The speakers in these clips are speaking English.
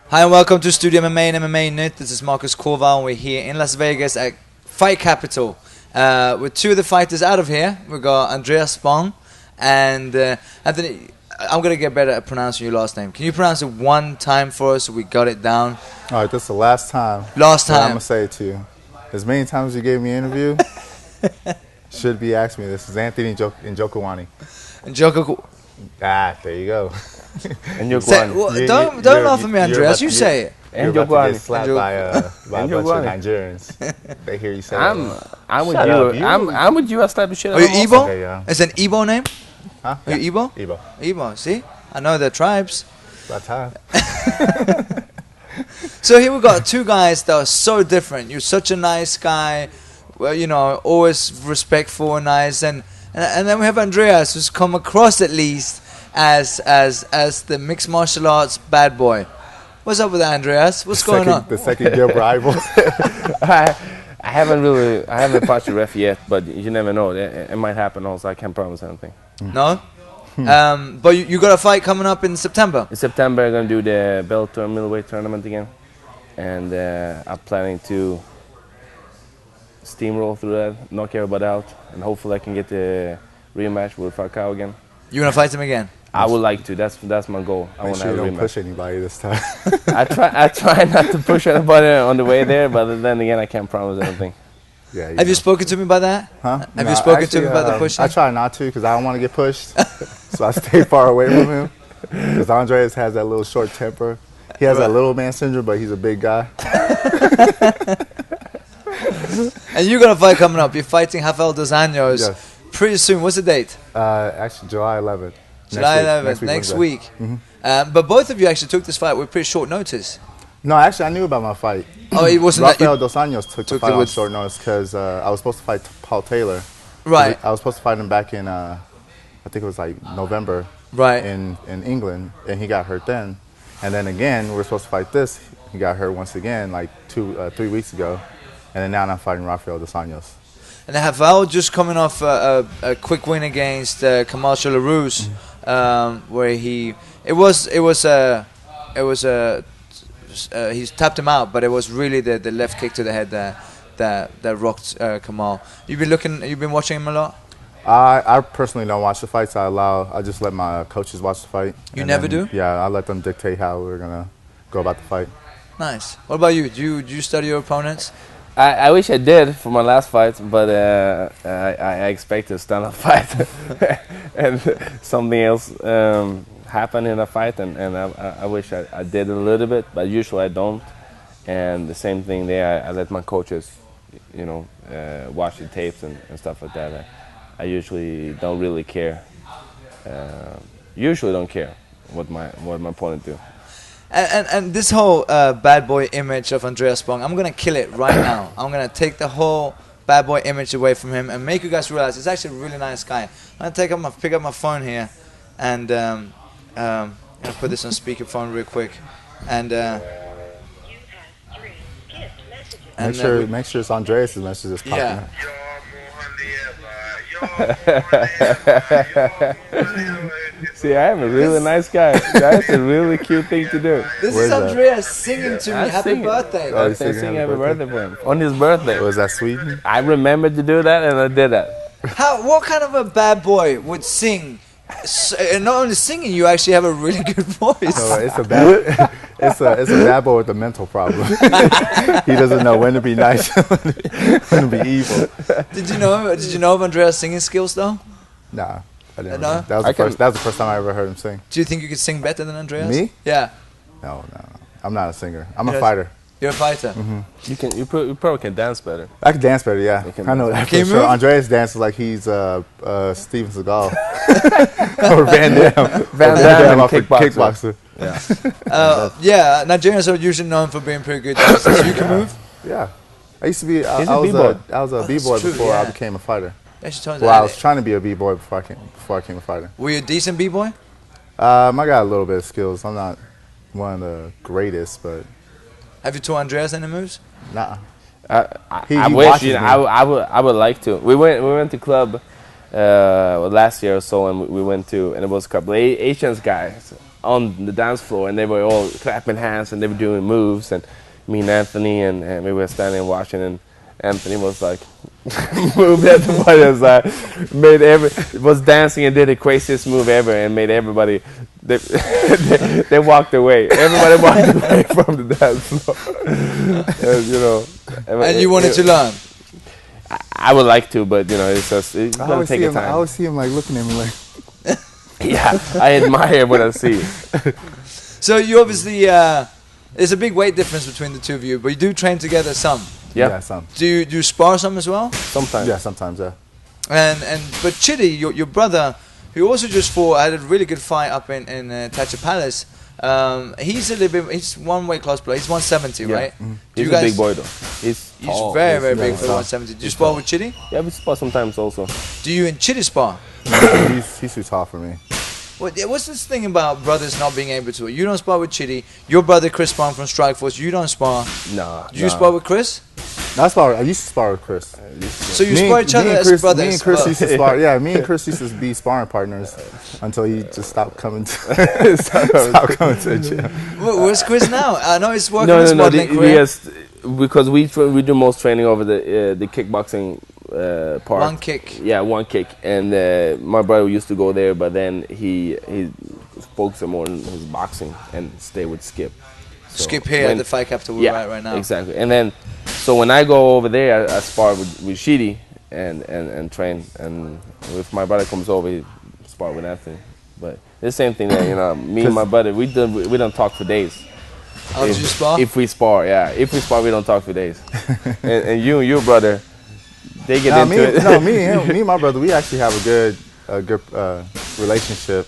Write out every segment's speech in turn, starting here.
Hi and welcome to StudioMMA and MMA Nytt. This is Marcus Koval and we're here in Las Vegas at Fight Capital with two of the fighters out of here. We've got Andreas Spang and Anthony. I'm going to get better at pronouncing your last name. Can you pronounce it one time for us so we got it down? All right, this is the last time. Last time. I'm going to say it to you. As many times as you gave me an interview, should be asking me. This is Anthony Njokuani. Njokuani. There you go. Njokuani. Don't laugh at me, Andreas. You say it. You're about to get slapped by a bunch of Nigerians. They hear you say I'm with you. I'm with you. I slap the shit out of you. Are you Igbo? Okay, yeah. Is it an Igbo name? Huh? Are you Igbo? Igbo. Igbo. See? I know the tribes. About time. So here we got two guys that are so different. You're such a nice guy. Well, you know, always respectful and nice. And then we have Andreas, who's come across at least as the mixed martial arts bad boy. What's up with that, Andreas? What's going on? The second year rival. I haven't fought a ref yet, but you never know. It might happen also. I can't promise anything. No? But you got a fight coming up in September? In September, I'm going to do the Bellator middleweight tournament again. And I'm planning to steamroll through that, knock everybody out, and hopefully I can get the rematch with Falcao again. You want to fight him again? I would like to. That's my goal. I want to have a rematch. Don't push anybody this time. I try not to push anybody on the way there, but then again, I can't promise anything. Yeah. Have you spoken to me about that? Huh? Have you spoken to me about the pushing? I try not to because I don't want to get pushed, so I stay far away from him. Because Andreas has that little short temper. He has that little man syndrome, but he's a big guy. And you got a fight coming up. You're fighting Rafael dos Anjos pretty soon. What's the date? Actually, July 11th. July 11th, next week. Mm-hmm. But both of you actually took this fight with pretty short notice. No, actually, I knew about my fight. Oh, it wasn't Rafael dos Anjos took the fight on short notice because I was supposed to fight Paul Taylor. Right. I was supposed to fight him back in, I think it was like November. Right. In England, and he got hurt then. And then again, we were supposed to fight this. He got hurt once again, like 3 weeks ago. And then now I'm fighting Rafael dos Anjos. And Rafael just coming off a quick win against Kamal Chalaroos, where he's tapped him out, but it was really the left kick to the head that rocked Kamal. You've been watching him a lot? I personally don't watch the fights. I just let my coaches watch the fight. You never do? Yeah, I let them dictate how we're gonna go about the fight. Nice. What about you? Do you study your opponents? I wish I did for my last fight, but I expected a stand-up fight, and something else happened in a fight, and I wish I did a little bit, but usually I don't. And the same thing there, I let my coaches, watch the tapes and stuff like that. I usually don't really care. Usually don't care what my opponent do. And this whole bad boy image of Andreas Spang, I'm going to kill it right now. I'm going to take the whole bad boy image away from him and make you guys realize he's actually a really nice guy. I'm going to pick up my phone here and put this on speakerphone real quick. And make sure it's Andreas' messages popping up. See, I am a really nice guy. That's a really cute thing to do. This is Andreas singing to me happy birthday. I'm singing happy birthday for him. On his birthday. Was that Swede? I remembered to do that and I did that. What kind of a bad boy would sing? And not only singing, you actually have a really good voice. No, it's a bad boy with a mental problem. He doesn't know when to be nice, when to be evil. Did you know of Andreas' singing skills though? Nah, I didn't. No? That was the first time I ever heard him sing. Do you think you could sing better than Andreas? Me? Yeah. No. I'm not a singer. I'm a fighter. You're a fighter. Mm-hmm. You probably can dance better. I can dance better, yeah. I know that for sure. Andreas dances like he's Steven Seagal or Van Damme. Van Damme, kickboxer. Yeah. Nigerians are usually known for being pretty good dancers. You can move. Yeah. I used to be. I was a b-boy before I became a fighter. I was trying to be a b-boy before I became a fighter. Were you a decent b-boy? I got a little bit of skills. I'm not one of the greatest, but. Have you taught Andreas any moves? Nah. I wish. I would like to. We went to club last year or so, and we went to, and it was a couple of Asian guys on the dance floor, and they were all clapping hands and they were doing moves, and me and Anthony and we were standing and watching, and Anthony was like moved everybody aside, was dancing and did the craziest move ever, and made everybody they walked away. Everybody walked away from the dance floor. You know, and you wanted to learn. I would like to, but you know, it's gonna take a time. I always see him like looking at me like. Yeah, I admire what I see. So you obviously, there's a big weight difference between the two of you, but you do train together some. Yeah, some. Do you spar some as well? Sometimes. Yeah, sometimes, yeah. But Chidi, your brother, who also just fought, had a really good fight up in Thatcher Palace. He's a little bit. He's one weight class below. He's 170, right? Mm-hmm. He's a big boy though. He's tall. Very, very big for 170. Do you spar with Chidi? Yeah, we spar sometimes also. Do you and Chidi spar? He's too tall for me. What's this thing about brothers not being able to? You don't spar with Chidi. Your brother Chris Spang from Strikeforce, you don't spar. No. Do you spar with Chris? No, I used to spar with Chris. So you spar each other as brothers? Me and Chris used to spar. Yeah, me and Chris used to be sparring partners until he just stopped coming to stopped coming to the gym. Where's Chris now? I know he's working his modeling career. Yes, because we do most training over the kickboxing part. One kick. Yeah, one kick. And my brother used to go there, but then he focused more on his boxing and stay with Skip. So Skip here at the fight capital we're at right now. Exactly. And then, so when I go over there, I spar with Shidi and train. And if my brother comes over, he spar with Anthony. But the same thing there, you know, me and my brother, we don't talk for days. How do you spar? If we spar, yeah. If we spar, we don't talk for days. and you and your brother, they get into it. No, me and my brother, we actually have a good relationship.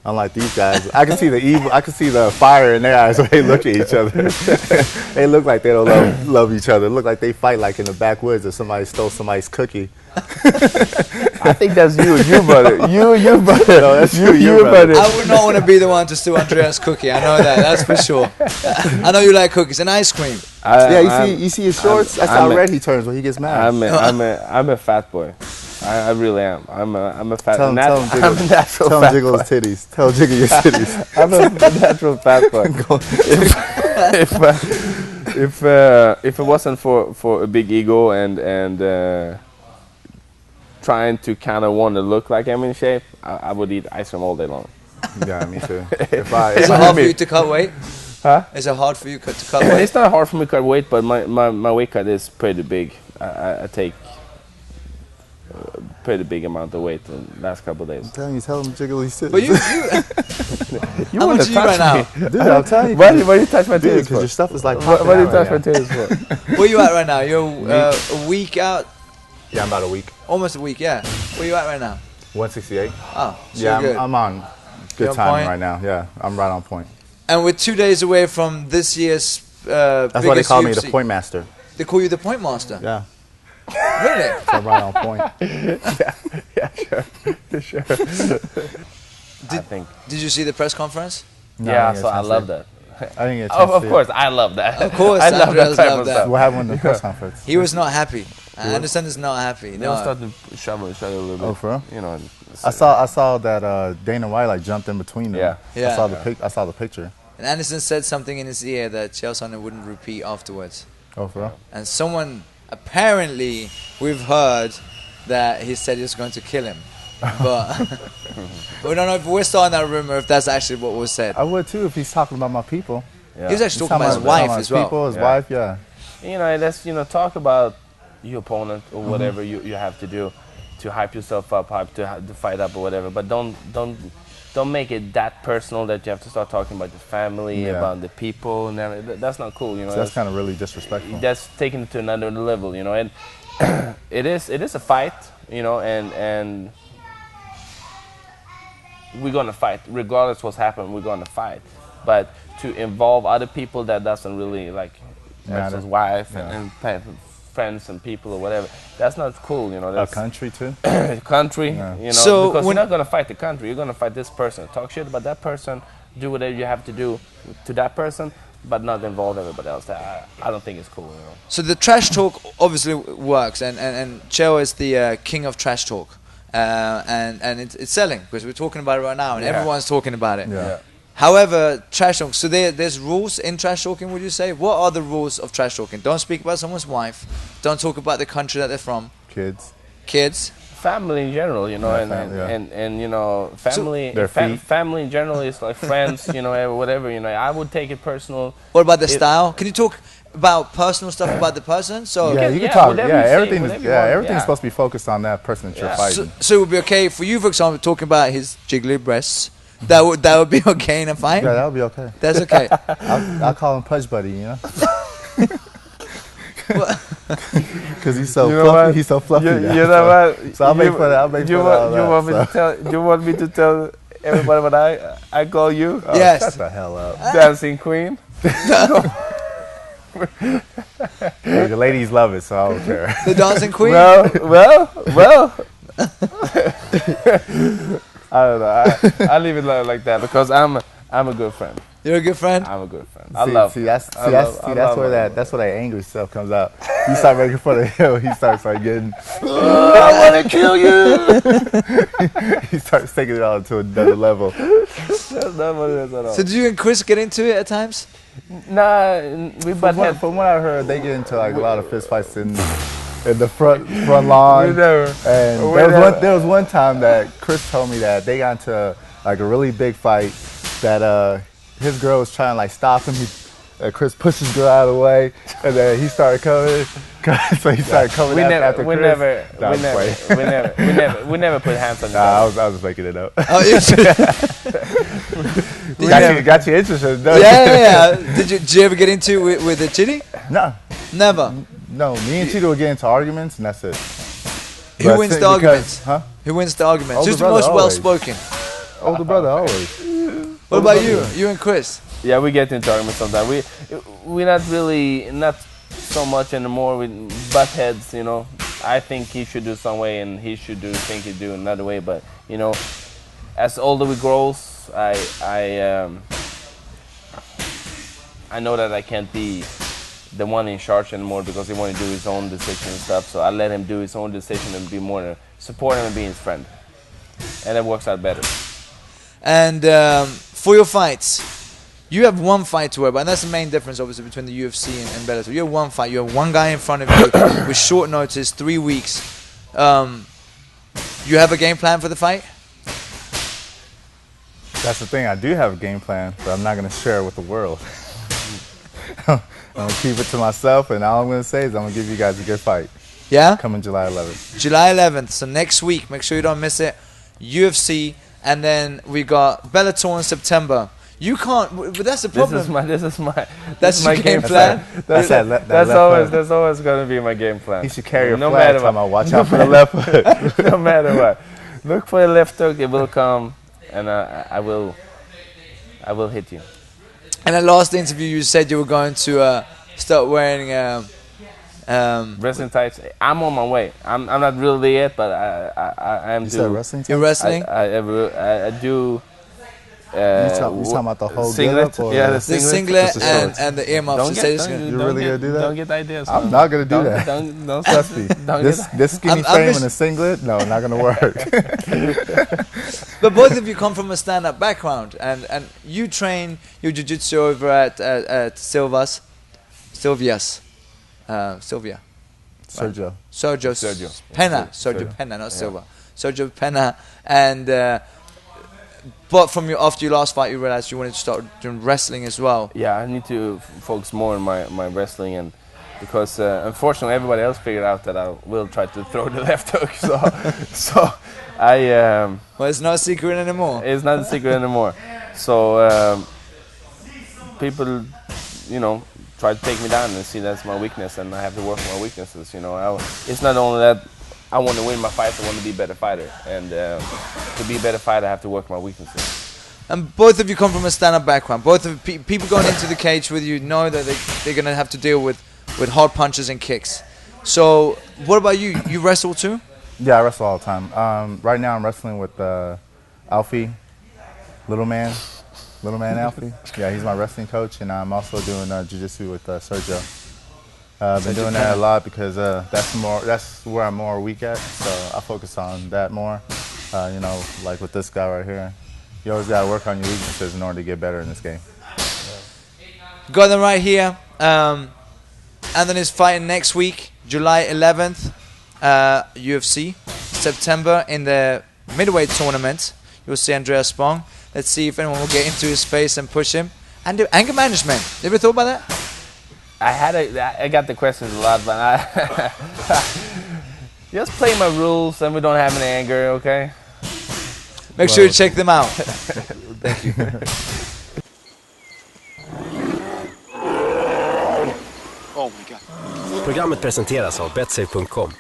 Unlike these guys, I can see the evil. I can see the fire in their eyes when they look at each other. They look like they don't love each other. Look like they fight like in the backwoods if somebody stole somebody's cookie. I think that's you and your brother. You and your brother. No, that's your brother. I would not want to be the one to steal Andreas' cookie. I know that. That's for sure. I know you like cookies and ice cream. You see his shorts. That's how red he turns when he gets mad. I'm a fat boy. I really am. I'm a fat. Tell him natural tell fat him jiggle boy. his titties. Tell Jiggle your titties. I'm a natural fat boy. If it wasn't for a big ego and trying to kind of want to look like I'm in shape, I would eat ice cream all day long. Yeah, me too. Is it hard for you to cut weight? Huh? Is it hard for you to cut weight? It's not hard for me to cut weight, but my weight cut is pretty big. I take pretty big amount of weight in the last couple of days. I'm telling you, tell him Jiggle his titties. But you how want much to are you right now? Dude, I'm telling you. Why do you touch my titties Because your for? stuff is like Why do you touch my titties for? Where you at right now? You're a week out? Yeah, I'm about a week. Almost a week, yeah. Where you at right now? 168. Oh, so Yeah, good. I'm on good on timing point? right now. Yeah, I'm right on point. And we're 2 days away from this year's That's why they call me the UFC. point master. They call you the point master? Yeah, Really? so I'm right on point. Yeah, sure. I think. Did you see the press conference? No, Yeah, didn't so get a I chance love to- that. I didn't get a chance Of to- course, I love that. Of course, I love Andreas that type loved of that. stuff. What happened in the press conference? He was not happy. I understand he's not happy. They No. will start to shovel each other a little bit. Oh, for real? You know. I saw that Dana White like jumped in between them. Yeah. Yeah. I saw the picture. And Anderson said something in his ear that Chelsea wouldn't repeat afterwards. Oh, for real? And someone, apparently, we've heard that he said he was going to kill him. But we don't know if we're starting that rumor if that's actually what was said. I would too if he's talking about my people. Yeah. He was actually talking about his wife as well. People, his Yeah. wife, yeah. You know, let's talk about your opponent or whatever you have to do to hype yourself up, to fight up or whatever. But don't make it that personal that you have to start talking about the family, Yeah. about the people, and everything. That's not cool. You know, So that's kind of really disrespectful. that's taking it to another level. You know, and it is a fight. You know, and we're gonna fight regardless what's happened. We're gonna fight, but to involve other people that doesn't really like Matter. his wife Yeah. and friends and people or whatever. That's not cool, you know. A That's country too. country, Yeah. you know. So because you're when- not gonna fight the country. You're gonna fight this person. Talk shit about that person. Do whatever you have to do to that person, but not involve everybody else. I don't think it's cool, you know. So the trash talk obviously works, and Cheo is the king of trash talk, and it's selling because we're talking about it right now, and Yeah. everyone's talking about it. Yeah. However, trash talk. So there's rules in trash talking. Would you say? What are the rules of trash talking? Don't speak about someone's wife. Don't talk about the country that they're from. Kids. Family in general, you know, and you know, family. Family in general is like friends, you know, whatever. You know, I would take it personal. What about the style? Can you talk about personal stuff about the person? So yeah, you can talk. Yeah, everything is supposed to be focused on that person that you're fighting. So it would be okay for you, for example, talking about his jiggly breasts. That would be okay in a fight. Yeah, that would be okay. That's okay. I'll call him Pudge Buddy, you know. Because he's so fluffy. He's so fluffy. You know what? So I'll make fun of that. You want me to tell everybody what I call you? Oh, yes. Shut the hell up. Dancing Queen. Hey, the ladies love it, so I don't care. The Dancing Queen? Well. I don't know. I leave it like that because I'm a good friend. You're a good friend? I'm a good friend. That's where that angry stuff comes out. You start making fun of him, he starts like getting, I want to kill you. He starts taking it all to another level. That's not what it is at all. So do you and Chris get into it at times? Nah, from what I heard, they get into like a lot of fist fights in the front lawn. Never. And there was one time that Chris told me that they got into like a really big fight that his girl was trying to like stop him. Chris pushed his girl out of the way, and then he started coming. So he started coming after Chris. We never put hands on. Nah, I was just making it up. Oh, got you interested? Yeah. Did you ever get into it with the Chitty? No. Never. No, me and Tito would get into arguments, and that's it. Who wins the arguments? Huh? Who wins the arguments? Older Who's the brother, most always. well-spoken? Older brother, always. What about you? You and Chris? Yeah, we get into arguments sometimes. We're not so much anymore. We butt heads, you know. I think he should do some way, and he should think he do another way. But you know, as older we grows, I know that I can't be the one in charge anymore because he wants to do his own decision and stuff. So I let him do his own decision and be more support him and be his friend, and it works out better. And for your fights, you have one fight to worry about, and that's the main difference, obviously, between the UFC and Bellator. You have one fight. You have one guy in front of you with short notice, 3 weeks. You have a game plan for the fight? That's the thing. I do have a game plan, but I'm not going to share it with the world. I'm going to keep it to myself, and all I'm going to say is I'm going to give you guys a good fight. Yeah? Coming July 11th. July 11th. So next week, make sure you don't miss it. UFC, and then we got Bellator in September. You can't, but that's the problem. That's my game plan. That's always going to be my game plan. He should carry a flag. Watch out for the left hook. No matter what, look for the left hook. It will come, and I will hit you. In the last interview, you said you were going to start wearing wrestling tights. I'm on my way. I'm not really there yet, but I am. You said wrestling tights? You're wrestling? I do. You talking about the whole singlet? Yeah, the singlet and the earmuffs. You're really going to do that? Don't get ideas. I'm not going to do that. Don't trust me. This skinny frame and a singlet? No, not going to work. But both of you come from a stand-up background, and you train your jiu-jitsu over at Sylvia. Sergio Penna, not Silva. Sergio Penna, and but from after your last fight, you realized you wanted to start doing wrestling as well. Yeah, I need to focus more on my wrestling, and because unfortunately everybody else figured out that I will try to throw the left hook. So I. Well, it's not a secret anymore. It's not a secret anymore. So people, you know, try to take me down and see that's my weakness, and I have to work on my weaknesses. You know, it's not only that I want to win my fights, I want to be a better fighter, and to be a better fighter, I have to work my weaknesses. And both of you come from a stand-up background. Both of people going into the cage with you know that they're going to have to deal with hard punches and kicks. So, what about you? You wrestle too? Yeah, I wrestle all the time. Right now, I'm wrestling with Alfie, Little Man Alfie. Yeah, he's my wrestling coach, and I'm also doing jiu-jitsu with Sergio. I've been doing that a lot because that's where I'm more weak at, so I focus on that more. You know, like with this guy right here. You always got to work on your weaknesses in order to get better in this game. Got them right here. Anthony's fighting next week, July 11th, UFC. September in the middleweight tournament. You'll see Andreas Spang. Let's see if anyone will get into his face and push him. And do anger management. You ever thought about that? I got the questions a lot, but I just play my rules and we don't have any anger, okay? Make sure you check them out. Thank you. Programmet presenteras av Betsay.com.